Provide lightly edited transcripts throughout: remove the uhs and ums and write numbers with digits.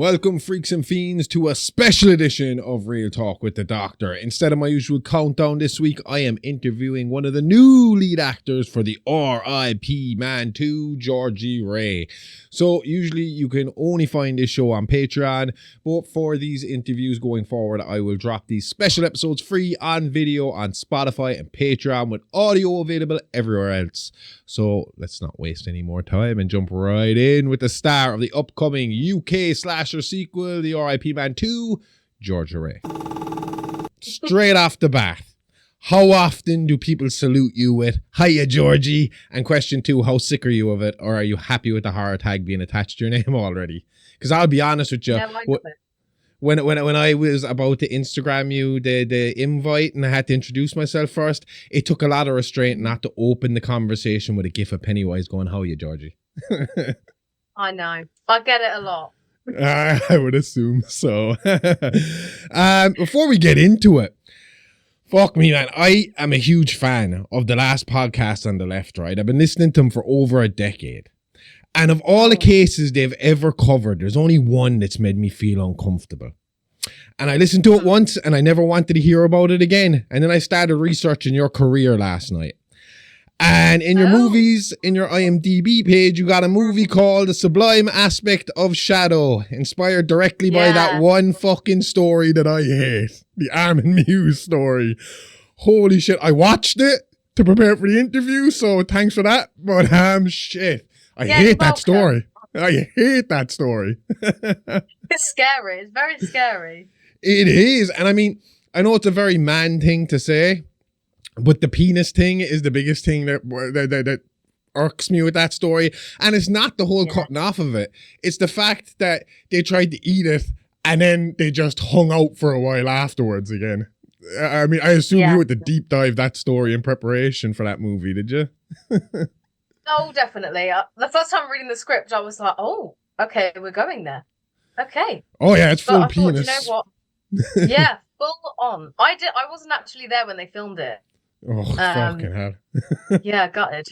Welcome, freaks and fiends, to a special edition of Real Talk with the Doctor. Instead of my usual countdown this week, I am interviewing one of the new lead actors for the R.I.P Man 2, Georgie Ray. So usually you can only find this show on Patreon, but for these interviews going forward, I will drop these special episodes free on video on Spotify and Patreon with audio available everywhere else. So let's not waste any more time and jump right in with the star of the upcoming UK slasher sequel, the R.I.P Man 2, Georgie Ray. Straight off the bat, how often do people salute you with, "Hiya, Georgie"? And question two, how sick are you of it? Or are you happy with the horror tag being attached to your name already? Because I'll be honest with you, when I was about to Instagram you the invite and I had to introduce myself first, it took a lot of restraint not to open the conversation with a gif of Pennywise going, "How are you, Georgie?" I know. I get it a lot. I would assume so. Before we get into it, fuck me, man. I am a huge fan of the last podcast on the left, right? I've been listening to them for over a decade. And of all the cases they've ever covered, there's only one that's made me feel uncomfortable. And I listened to it once and I never wanted to hear about it again. And then I started researching your career last night. And in your movies, in your IMDb page, you got a movie called The Sublime Aspect of Shadow, inspired directly by that one fucking story that I hate. The Armin Muse story. Holy shit. I watched it to prepare for the interview, so thanks for that. But shit. I hate that story. I hate that story. It's scary. It's very scary. It is. And I mean, I know it's a very man thing to say, but the penis thing is the biggest thing that irks me with that story. And it's not the whole cutting off of it. It's the fact that they tried to eat it and then they just hung out for a while afterwards again. I mean, I assume you had to deep dive that story in preparation for that movie, did you? Oh, definitely. The first time reading the script, I was like, oh, okay, we're going there. Okay. Oh, yeah, it's full penis. Thought, you know what? Yeah, full on. I wasn't actually there when they filmed it. Oh, fucking hell. Yeah, gutted.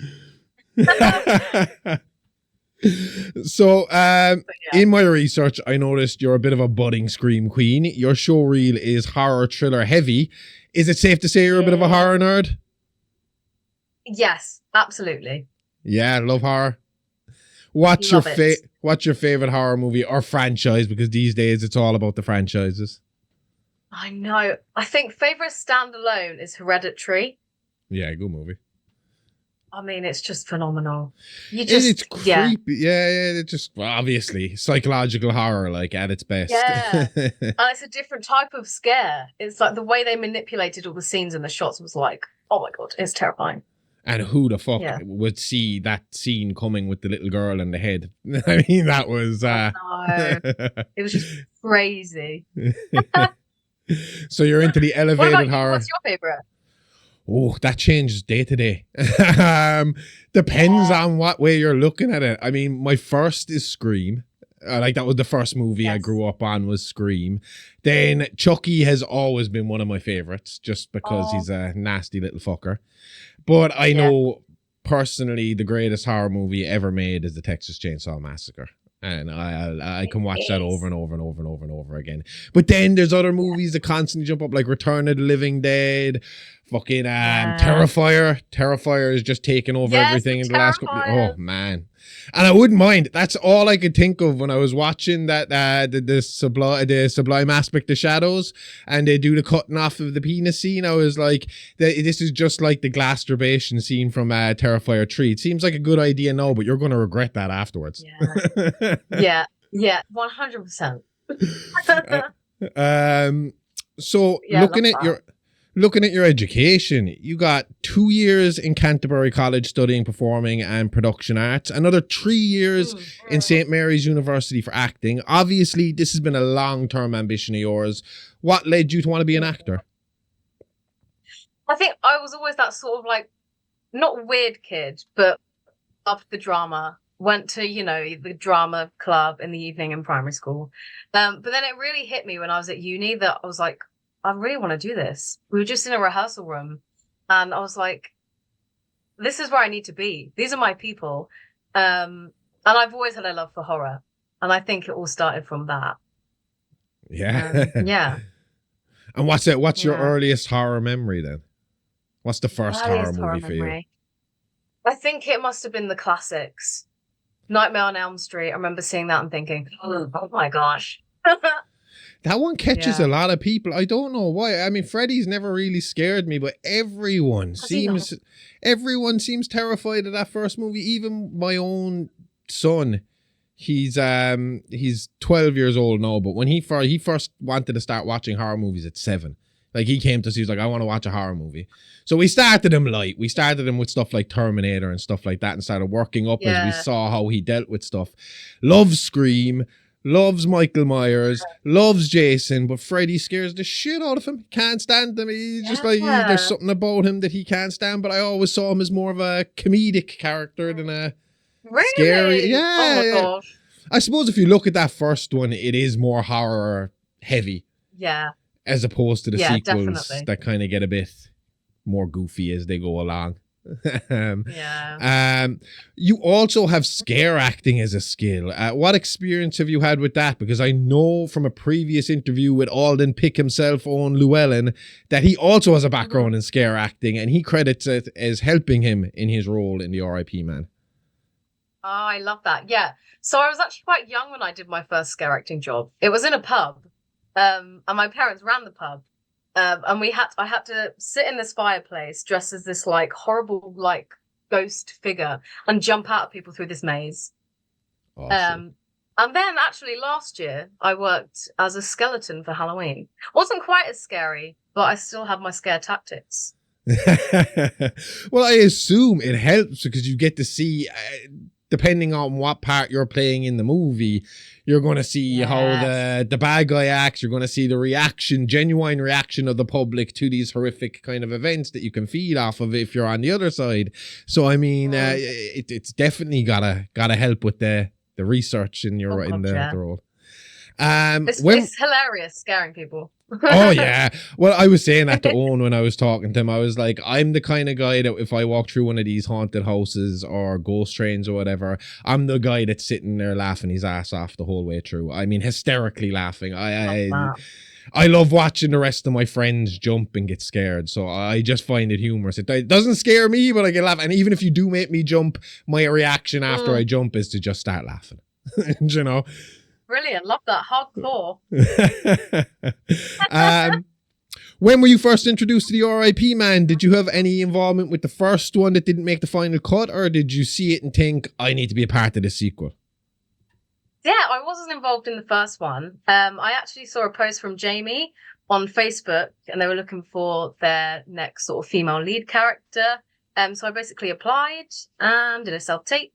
So, in my research, I noticed you're a bit of a budding scream queen. Your show reel is horror thriller heavy. Is it safe to say you're a bit of a horror nerd? Yes, absolutely. Yeah, love horror. What's your favorite horror movie or franchise? Because these days it's all about the franchises. I know. I think favorite standalone is Hereditary. Yeah, good movie. I mean, it's just phenomenal. It's creepy. Yeah, it's just obviously psychological horror, like at its best. Yeah, and it's a different type of scare. It's like the way they manipulated all the scenes and the shots was like, oh my god, it's terrifying. And who the fuck would see that scene coming with the little girl and the head? I mean, that was... It was just crazy. So you're into the elevated horror. What's your favorite? Oh, that changes day to day. Depends on what way you're looking at it. I mean, my first is Scream. Like that was the first movie I grew up on was Scream. Then Chucky has always been one of my favorites just because he's a nasty little fucker. But I know personally the greatest horror movie ever made is the Texas Chainsaw Massacre. And I can watch that over and over and over and over and over again. But then there's other movies that constantly jump up, like Return of the Living Dead, fucking Terrifier. Terrifier is just taking over everything in the last couple of... Oh, man. And I wouldn't mind. That's all I could think of when I was watching that the sublime aspect of shadows, and they do the cutting off of the penis scene. I was like, this is just like the masturbation scene from Terrifier 3. It seems like a good idea now, but you're going to regret that afterwards. Yeah, 100%. So looking at your education, you got 2 years in Canterbury College studying performing and production arts, another 3 years in St. Mary's University for acting. Obviously, this has been a long-term ambition of yours. What led you to want to be an actor? I think I was always that sort of like, not weird kid, but loved the drama. Went to, the drama club in the evening in primary school. But then it really hit me when I was at uni that I was like, I really want to do this. We were just in a rehearsal room and I was like, this is where I need to be. These are my people. And I've always had a love for horror. And I think it all started from that. Yeah. Yeah, And what's it? What's your yeah. earliest horror memory then? What's the first horror Earliest horror movie for you? memory. I think it must have been the classics. Nightmare on Elm Street. I remember seeing that and thinking, oh my gosh. That one catches a Yeah. lot of people. I don't know why. I mean, Freddy's never really scared me, but Has he not? everyone seems terrified of that first movie. Even my own son. He's 12 years old now, but when he first wanted to start watching horror movies at 7. Like he came to us, he was like, I want to watch a horror movie. So we started him light. We started him with stuff like Terminator and stuff like that and started working up as we Yeah. saw how he dealt with stuff. Loves Scream, loves Michael Myers, loves Jason, but Freddy scares the shit out of him. Can't stand him. He's just like, there's Yeah. something about him that he can't stand, but I always saw him as more of a comedic character than a scary. Really? Oh Yeah, my yeah. gosh. I suppose if you look at that first one, it is more horror heavy Yeah. as opposed to the Yeah, sequels definitely. that kind of get a bit more goofy as they go along. um, Yeah. you also have scare acting as a skill. What experience have you had with that? Because I know from a previous interview with Alden Pick himself, Owen Llewellyn, that he also has a background in scare acting, and he credits it as helping him in his role in the R.I.P. Man. Oh, I love that. Yeah. So I was actually quite young when I did my first scare acting job. It was in a pub. And my parents ran the pub. And I had to sit in this fireplace dressed as this like horrible like ghost figure and jump out at people through this maze. Awesome. And then actually last year I worked as a skeleton for Halloween. Wasn't quite as scary, but I still had my scare tactics. Well, I assume it helps because you get to see, depending on what part you're playing in the movie, you're going to see how the bad guy acts. You're going to see the genuine reaction of the public to these horrific kind of events that you can feed off of if you're on the other side. So, I mean, it's definitely gotta help with the research in your the role. It's hilarious scaring people. Oh yeah. Well, I was saying that to Owen when I was talking to him. I was like, I'm the kind of guy that if I walk through one of these haunted houses or ghost trains or whatever, I'm the guy that's sitting there laughing his ass off the whole way through. I mean, hysterically laughing. I love watching the rest of my friends jump and get scared. So I just find it humorous. It doesn't scare me, but I get laugh. And even if you do make me jump, my reaction after I jump is to just start laughing. You know? Brilliant. Love that. Hardcore. When were you first introduced to the R.I.P. Man? Did you have any involvement with the first one that didn't make the final cut, or did you see it and think, I need to be a part of the sequel? Yeah, I wasn't involved in the first one. I actually saw a post from Jamie on Facebook, and they were looking for their next sort of female lead character. So I basically applied and did a self-tape.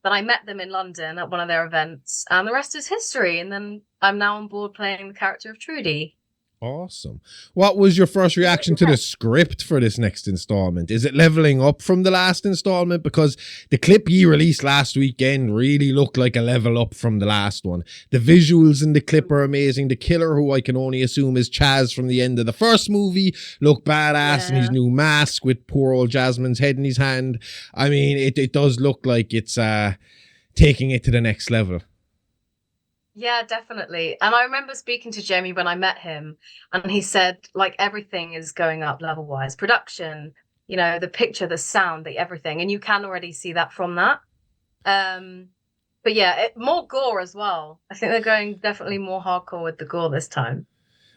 Then I met them in London at one of their events, and the rest is history. And then I'm now on board playing the character of Trudy. Awesome. What was your first reaction to the script for this next installment? Is it leveling up from the last installment? Because the clip you released last weekend really looked like a level up from the last one. The visuals in the clip are amazing. The killer, who I can only assume is Chaz from the end of the first movie, looked badass in his new mask with poor old Jasmine's head in his hand. I mean, it does look like it's taking it to the next level. Yeah, definitely. And I remember speaking to Jamie when I met him, and he said, like, everything is going up level wise. Production, you know, the picture, the sound, the everything. And you can already see that from that. But yeah, more gore as well. I think they're going definitely more hardcore with the gore this time.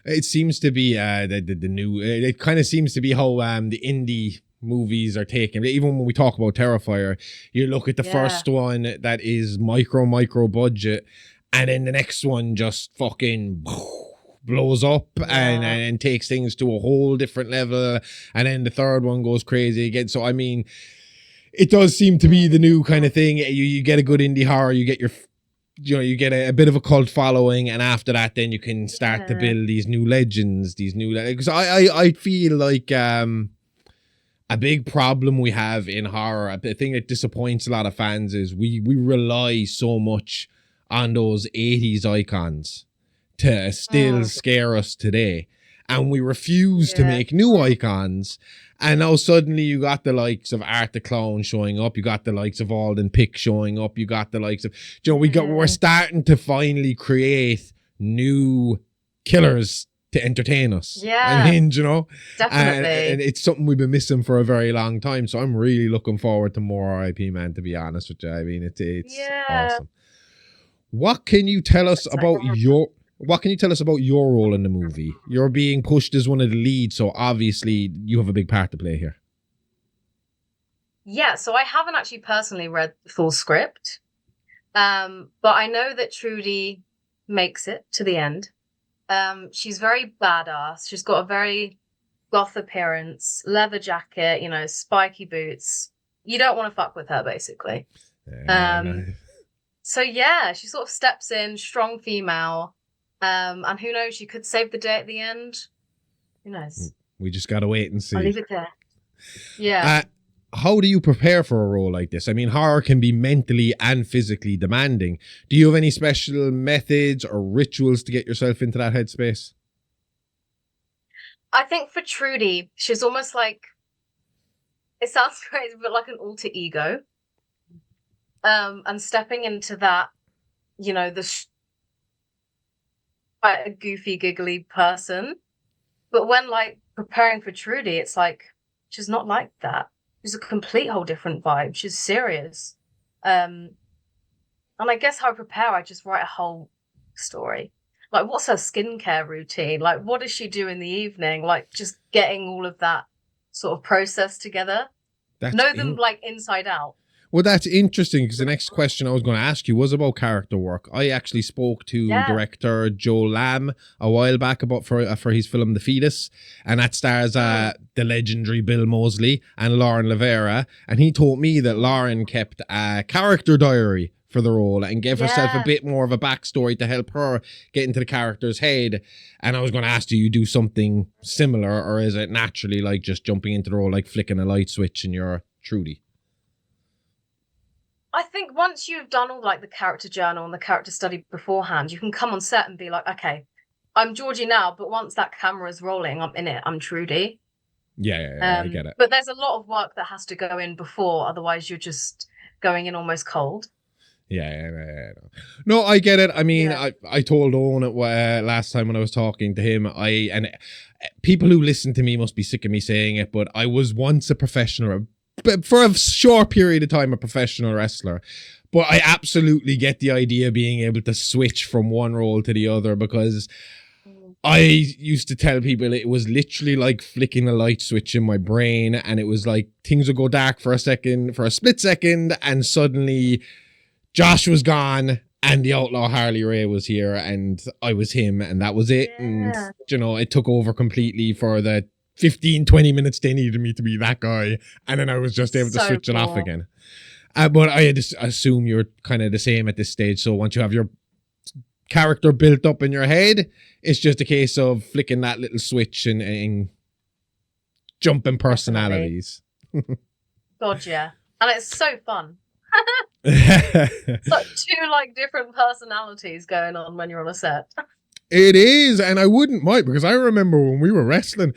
It seems to be the new, it kind of seems to be how the indie movies are taken. Even when we talk about Terrifier, you look at the first one that is micro budget, and then the next one just fucking blows up and takes things to a whole different level. And then the third one goes crazy again. So, I mean, it does seem to be the new kind of thing. You get a good indie horror, you get you get a bit of a cult following, and after that, then you can start to build these new legends, because I feel like a big problem we have in horror, a thing that disappoints a lot of fans, is we rely so much on those 80s icons to still scare us today, and we refuse to make new icons. And now suddenly you got the likes of Art the Clown showing up, you got the likes of Alden Pick showing up, you got the likes of, we're starting to finally create new killers to entertain us. Yeah. I mean, you know, Definitely. and it's something we've been missing for a very long time. So I'm really looking forward to more R.I.P. Man, to be honest with you. I mean, it's awesome. What can you tell us about your role in the movie? You're being pushed as one of the leads, so obviously you have a big part to play here. Yeah, so I haven't actually personally read the full script. But I know that Trudy makes it to the end. She's very badass. She's got a very goth appearance, leather jacket, you know, spiky boots. You don't want to fuck with her, basically. No. So yeah, she sort of steps in, strong female. And who knows, she could save the day at the end. Who knows? We just gotta wait and see. I'll leave it there. Yeah. How do you prepare for a role like this? I mean, horror can be mentally and physically demanding. Do you have any special methods or rituals to get yourself into that headspace? I think for Trudy, she's almost like, it sounds crazy, but like an alter ego. And stepping into that, you know, quite a goofy, giggly person. But when like preparing for Trudy, it's like, she's not like that. She's a complete whole different vibe. She's serious. And I guess how I prepare, I just write a whole story. Like, what's her skincare routine? Like, what does she do in the evening? Like, just getting all of that sort of process together. Know them like inside out. Well, that's interesting, because the next question I was going to ask you was about character work. I actually spoke to director Joe Lamb a while back about for his film The Fetus, and that stars the legendary Bill Moseley and Lauren Lavera, and he told me that Lauren kept a character diary for the role and gave herself a bit more of a backstory to help her get into the character's head. And I was going to ask, do you do something similar, or is it naturally like just jumping into the role, like flicking a light switch and you're Trudy? I think once you've done all like the character journal and the character study beforehand, you can come on set and be like, okay, I'm Georgie now, but once that camera's rolling, I'm in it. I'm Trudy. Yeah, I get it. But there's a lot of work that has to go in before, otherwise you're just going in almost cold. Yeah. No, I get it. I mean, I told Owen it last time when I was talking to him. And people who listen to me must be sick of me saying it, but I was once a professional, but for a short period of time, a professional wrestler. But I absolutely get the idea of being able to switch from one role to the other, because I used to tell people it was literally like flicking a light switch in my brain, and it was like things would go dark for a split second, and suddenly Josh was gone and the outlaw Harley Ray was here and I was him, and that was it. Yeah. And, you know, it took over completely for the 15-20 minutes they needed me to be that guy, and then I was just able to switch it off again. But I had to assume you're kind of the same at this stage. So once you have your character built up in your head, it's just a case of flicking that little switch and jumping personalities. God, yeah. And it's so fun. It's like two like different personalities going on when you're on a set. It is, and I wouldn't mind, because I remember when we were wrestling,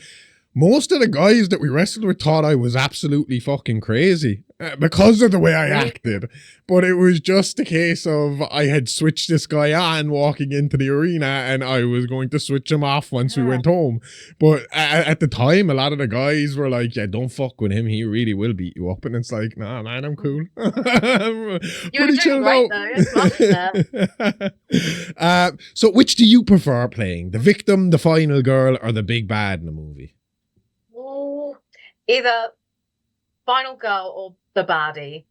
most of the guys that we wrestled with thought I was absolutely fucking crazy because of the way I acted. But it was just a case of I had switched this guy on walking into the arena, and I was going to switch him off once we went home. But at the time, a lot of the guys were like, yeah, don't fuck with him. He really will beat you up. And it's like, nah, man, I'm cool. You're doing great, though. It's fun. So which do you prefer playing? The victim, the final girl, or the big bad in the movie? Either final girl or the baddie.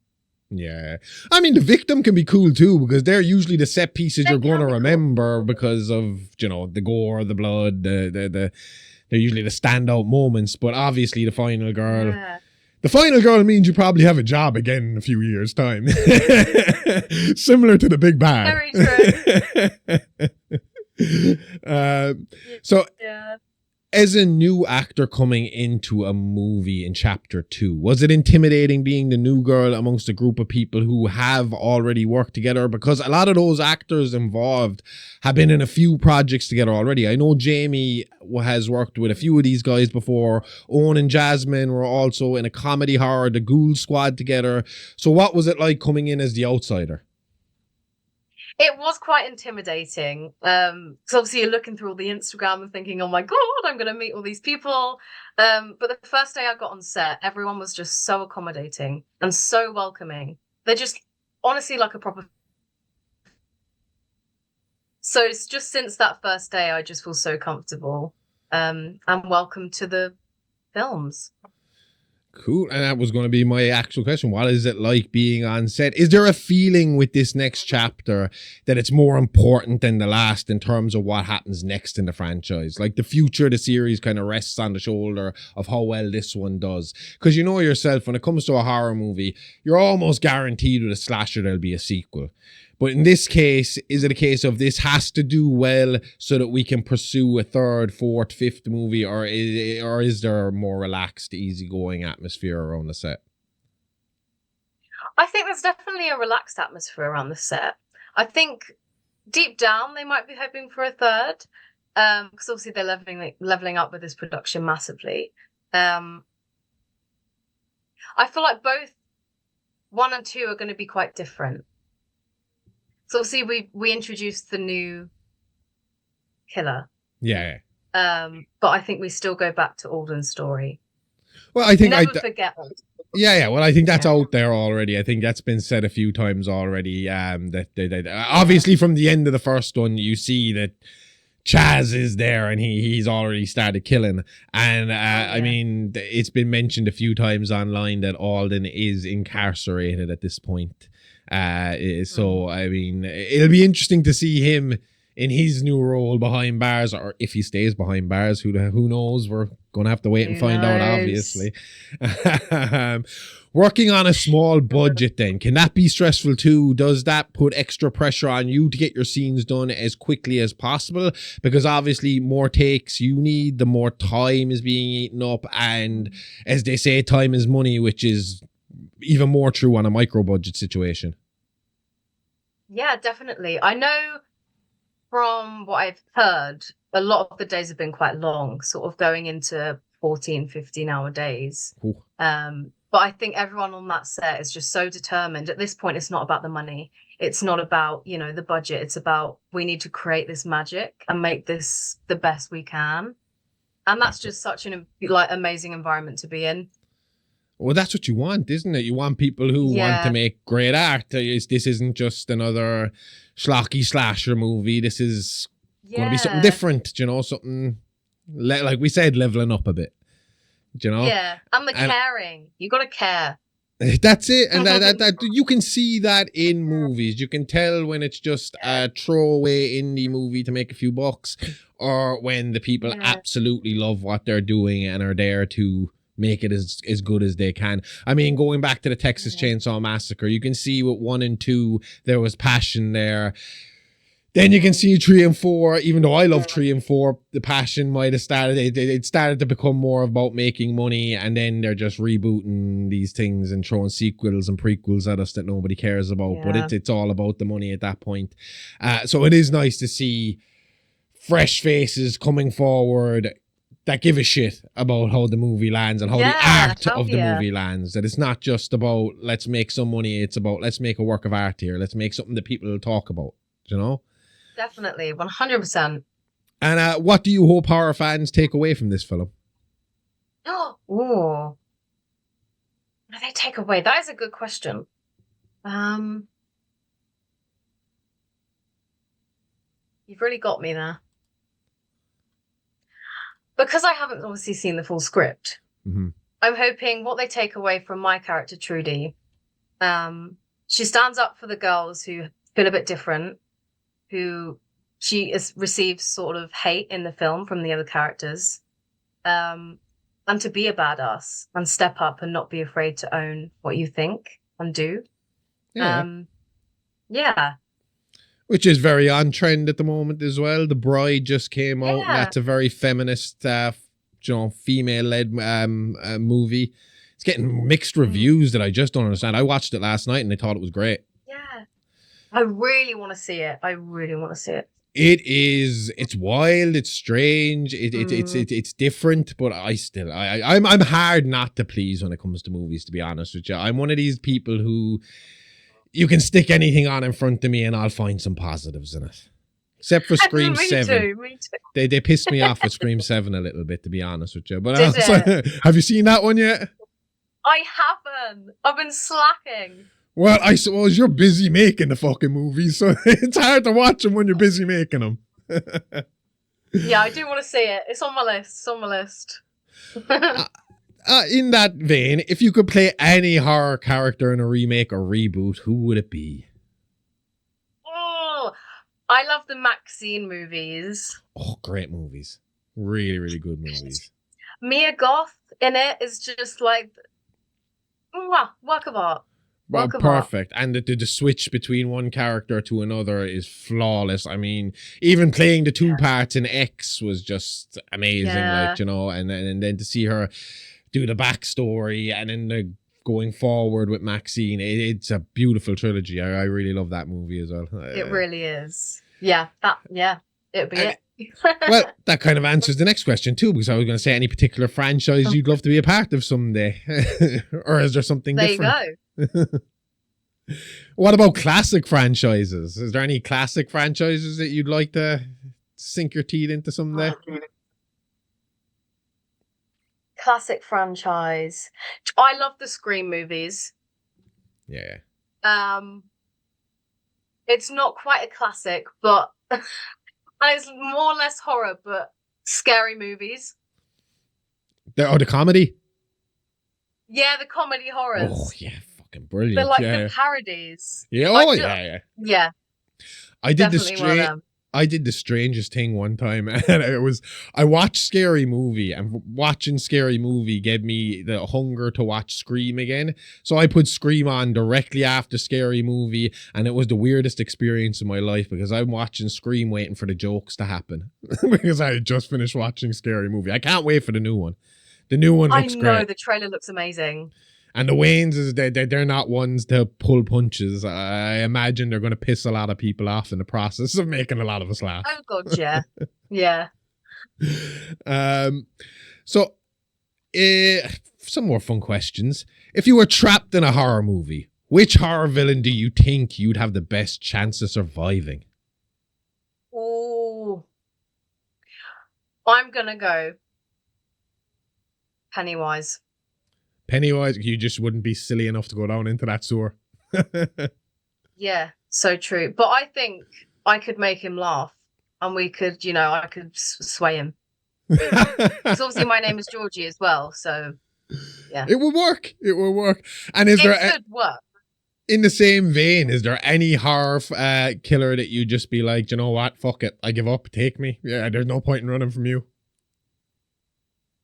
Yeah. I mean, the victim can be cool too, because they're usually the set pieces you're going to remember because of, you know, the gore, the blood, they're usually the standout moments. But obviously the final girl, the final girl means you probably have a job again in a few years' time. Similar to the big bad. Very true. So as a new actor coming into a movie in chapter 2, was it intimidating being the new girl amongst a group of people who have already worked together? Because a lot of those actors involved have been in a few projects together already. I know Jamie has worked with a few of these guys before. Owen and Jasmine were also in a comedy horror, The Ghoul Squad, together. So what was it like coming in as the outsider? It was quite intimidating. Because obviously you're looking through all the Instagram and thinking, oh my God, I'm gonna meet all these people. But the first day I got on set, everyone was just so accommodating and so welcoming. They're just honestly like a proper. So it's just since that first day, I just feel so comfortable. And welcome to the films. Cool. And that was going to be my actual question. What is it like being on set? Is there a feeling with this next chapter that it's more important than the last in terms of what happens next in the franchise? Like the future of the series kind of rests on the shoulder of how well this one does. Because you know yourself, when it comes to a horror movie, you're almost guaranteed with a slasher there'll be a sequel. But in this case, is it a case of this has to do well so that we can pursue a third, fourth, fifth movie, or is there a more relaxed, easygoing atmosphere around the set? I think there's definitely a relaxed atmosphere around the set. I think deep down they might be hoping for a third, because obviously they're leveling up with this production massively. I feel like both 1 and 2 are going to be quite different. So obviously we introduced the new killer. Yeah. But I think we still go back to Alden's story. Well, I think never forget Alden. Yeah. Well, I think that's out there already. I think that's been said a few times already. That obviously from the end of the first one, you see that Chaz is there and he's already started killing. And I mean, it's been mentioned a few times online that Alden is incarcerated at this point. So I mean, it'll be interesting to see him in his new role behind bars, or if he stays behind bars. Who knows? We're gonna have to wait and find out, obviously. Working on a small budget, then, can that be stressful too? Does that put extra pressure on you to get your scenes done as quickly as possible? Because obviously more takes you need, the more time is being eaten up, and as they say, time is money, which is even more true on a micro budget situation. Yeah, definitely. I know from what I've heard, a lot of the days have been quite long, sort of going into 14, 15-hour days. Ooh. But I think everyone on that set is just so determined. At this point, it's not about the money. It's not about, the budget. It's about, we need to create this magic and make this the best we can. And that's just such an amazing environment to be in. Well, that's what you want, isn't it? You want people who want to make great art. This isn't just another schlocky slasher movie. This is going to be something different, something, like we said, leveling up a bit, Yeah, and caring. You got to care. That's it. And that you can see that in movies. You can tell when it's just a throwaway indie movie to make a few bucks, or when the people absolutely love what they're doing and are there to make it as good as they can. I mean, going back to the Texas Chainsaw Massacre, you can see with 1 and 2, there was passion there. Then you can see 3 and 4, even though I love 3 and 4, the passion might have started, it started to become more about making money, and then they're just rebooting these things and throwing sequels and prequels at us that nobody cares about. But it's all about the money at that point. So it is nice to see fresh faces coming forward that give a shit about how the movie lands and how the art of the movie lands. That it's not just about let's make some money, it's about let's make a work of art here. Let's make something that people will talk about, Definitely, 100%. And what do you hope horror fans take away from this film? Oh, what do they take away? That is a good question. You've really got me there. Because I haven't obviously seen the full script, I'm hoping what they take away from my character, Trudy, she stands up for the girls who feel a bit different, who receives sort of hate in the film from the other characters, and to be a badass and step up and not be afraid to own what you think and do. Which is very on trend at the moment as well. The Bride just came out. And that's a very feminist, female-led movie. It's getting mixed reviews that I just don't understand. I watched it last night and I thought it was great. Yeah. I really want to see it. It is. It's wild. It's strange. It's different. But I'm hard not to please when it comes to movies. To be honest with you, I'm one of these people who You can stick anything on in front of me and I'll find some positives in it. Except for Scream 7. Me too. They pissed me off with Scream 7 a little bit, to be honest with you. But Did it? have you seen that one yet? I haven't. I've been slacking. Well, I suppose you're busy making the fucking movies, so it's hard to watch them when you're busy making them. Yeah, I do want to see it. It's on my list. It's on my list. In that vein, if you could play any horror character in a remake or reboot, who would it be? Oh, I love the Maxine movies. Oh, great movies. Really, really good movies. Mia Goth in it is just like, work of art. Well, perfect. And the switch between one character to another is flawless. I mean, even playing the two parts in X was just amazing, like, you know, and then to see her do the backstory and then the going forward with Maxine, it's a beautiful trilogy. I really love that movie as well. It really is. Yeah, it'd be it. Well, that kind of answers the next question too, because I was going to say any particular franchise you'd love to be a part of someday, or is there something different? There you go. What about classic franchises? Is there any classic franchises that you'd like to sink your teeth into someday? Classic franchise. I love the Scream movies. Yeah. It's not quite a classic, but and it's more or less horror, but scary movies. The comedy? Yeah, the comedy horrors. Oh, yeah, fucking brilliant. They're like the parodies. Yeah, Yeah. I did the strangest thing one time, and I watched Scary Movie, and watching Scary Movie gave me the hunger to watch Scream again. So I put Scream on directly after Scary Movie, and it was the weirdest experience in my life because I'm watching Scream waiting for the jokes to happen because I had just finished watching Scary Movie. I can't wait for the new one. The new one looks great. I know, the trailer looks amazing. And the Waynes, they're not ones to pull punches. I imagine they're going to piss a lot of people off in the process of making a lot of us laugh. Oh, God, yeah. Yeah. So, some more fun questions. If you were trapped in a horror movie, which horror villain do you think you'd have the best chance of surviving? Oh, I'm going to go Pennywise. Pennywise, you just wouldn't be silly enough to go down into that sewer. Yeah, so true. But I think I could make him laugh and we could, I could sway him. Because obviously my name is Georgie as well, so yeah. It will work. It will work. And it could work. In the same vein, is there any horror killer that you just be like, you know what, fuck it, I give up, take me. Yeah, there's no point in running from you.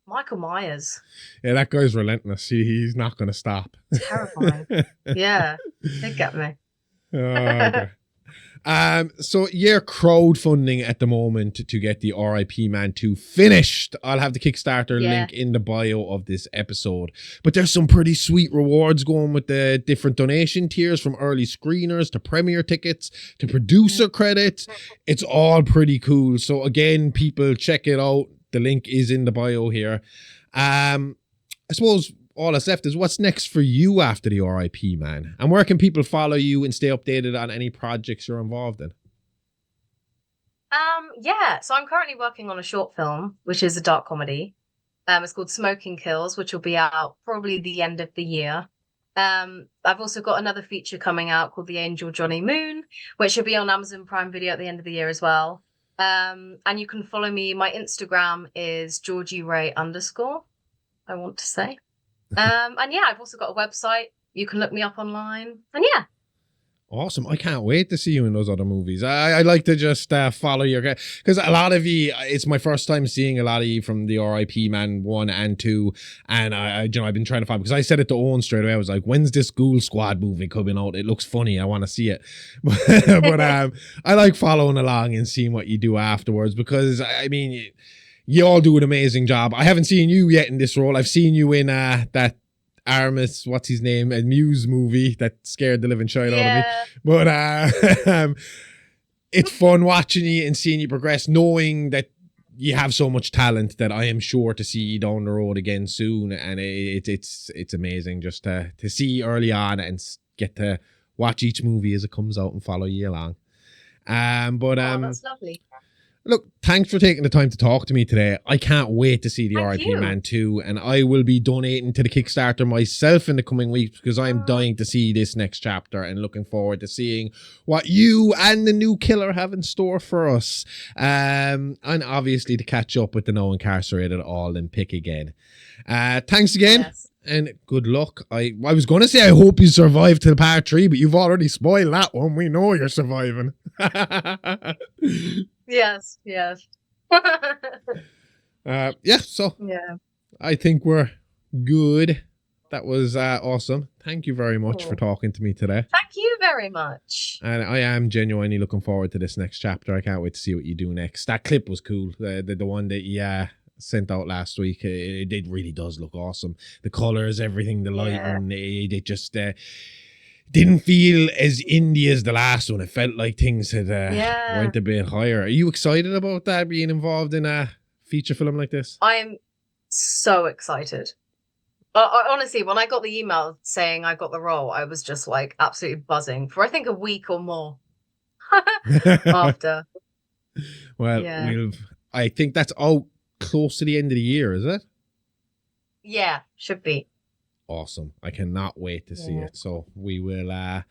Michael Myers. Yeah, that guy's relentless. He's not going to stop. Terrifying. Yeah, they get me. Okay. So you're crowdfunding at the moment to get the R.I.P Man 2 finished. I'll have the Kickstarter link in the bio of this episode. But there's some pretty sweet rewards going with the different donation tiers, from early screeners to premiere tickets to producer credits. It's all pretty cool. So again, people, check it out. The link is in the bio here. I suppose all that's left is what's next for you after the R.I.P Man, and where can people follow you and stay updated on any projects you're involved in? So I'm currently working on a short film, which is a dark comedy. It's called Smoking Kills, which will be out probably the end of the year. I've also got another feature coming out called The Angel Johnny Moon, which will be on Amazon Prime Video at the end of the year as well. And you can follow me. My Instagram is GeorgieRay_, I want to say. And yeah, I've also got a website. You can look me up online. And yeah. Awesome. I can't wait to see you in those other movies. I like to just follow your guy, because a lot of you, it's my first time seeing a lot of you from the R.I.P Man 1 and 2. And I've been trying to find, because I said it to Owen straight away. I was like, when's this Ghoul Squad movie coming out? It looks funny. I want to see it. But I like following along and seeing what you do afterwards, because I mean, you all do an amazing job. I haven't seen you yet in this role. I've seen you in that Aramis, what's his name, a Muse movie that scared the living shit out of me. But it's fun watching you and seeing you progress, knowing that you have so much talent that I am sure to see you down the road again soon. And it's amazing just to see early on and get to watch each movie as it comes out and follow you along. That's lovely. Look, thanks for taking the time to talk to me today. I can't wait to see the Thank R.I.P you. Man 2, and I will be donating to the Kickstarter myself in the coming weeks because I'm dying to see this next chapter and looking forward to seeing what you and the new killer have in store for us. And obviously to catch up with the now incarcerated all and pick again. Thanks again. Yes. And good luck. I was going to say I hope you survive till part 3, but you've already spoiled that one. We know you're surviving. Yes. So Yeah. I think we're good. That was awesome. Thank you very much for talking to me today. Thank you very much. And I am genuinely looking forward to this next chapter. I can't wait to see what you do next. That clip was cool. The one that you sent out last week. It really does look awesome. The colors, everything, the lighting. It just didn't feel as indie as the last one. It felt like things had went a bit higher. Are you excited about that, being involved in a feature film like this? I'm so excited. I honestly, when I got the email saying I got the role, I was just like absolutely buzzing for I think a week or more after. Well, I think that's out close to the end of the year, is it? Yeah, should be. Awesome. I cannot wait to see it. So we will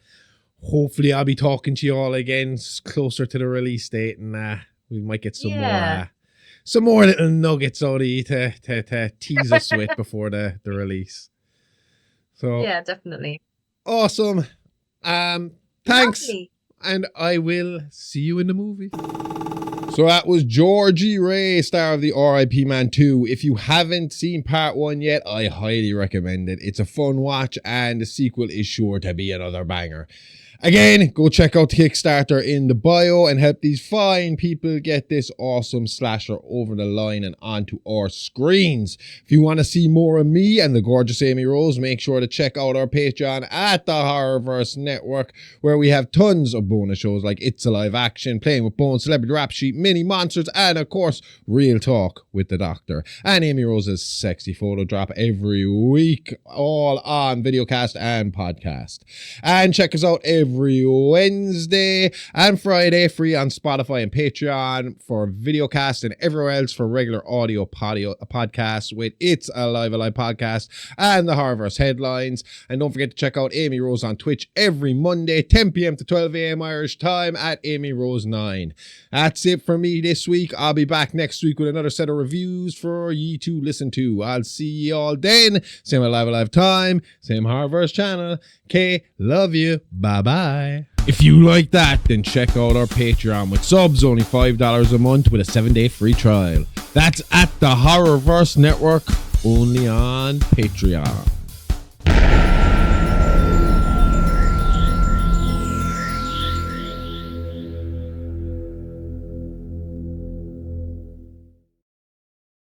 hopefully I'll be talking to you all again closer to the release date, and we might get some more little nuggets out of you to tease us with before the release. So yeah, definitely. Awesome. Thanks. Lovely. And I will see you in the movie. So that was Georgie Ray, star of the R.I.P Man 2. If you haven't seen part 1 yet, I highly recommend it. It's a fun watch, and the sequel is sure to be another banger. Again, go check out the Kickstarter in the bio and help these fine people get this awesome slasher over the line and onto our screens. If you want to see more of me and the gorgeous Amy Rose, make sure to check out our Patreon at the Horrorverse Network, where we have tons of bonus shows like It's Alive Action, Playing with Bones, Celebrity Rap Sheet, Mini Monsters, and of course, Real Talk with the Doctor. And Amy Rose's sexy photo drop every week, all on videocast and podcast. And check us out every Wednesday and Friday free on Spotify and Patreon for videocast, and everywhere else for regular audio podcasts with It's Alive podcast and the Horrorverse headlines. And don't forget to check out Amy Rose on Twitch every Monday 10 p.m. to 12 a.m. Irish time at Amy Rose 9. That's it for me this week. I'll be back next week with another set of reviews for ye to listen to. I'll see you all then. Same Alive time, same Horrorverse channel. Okay, love you. Bye-bye. If you like that, then check out our Patreon with subs only $5 a month with a 7-day free trial. That's at the Horrorverse Network, only on Patreon.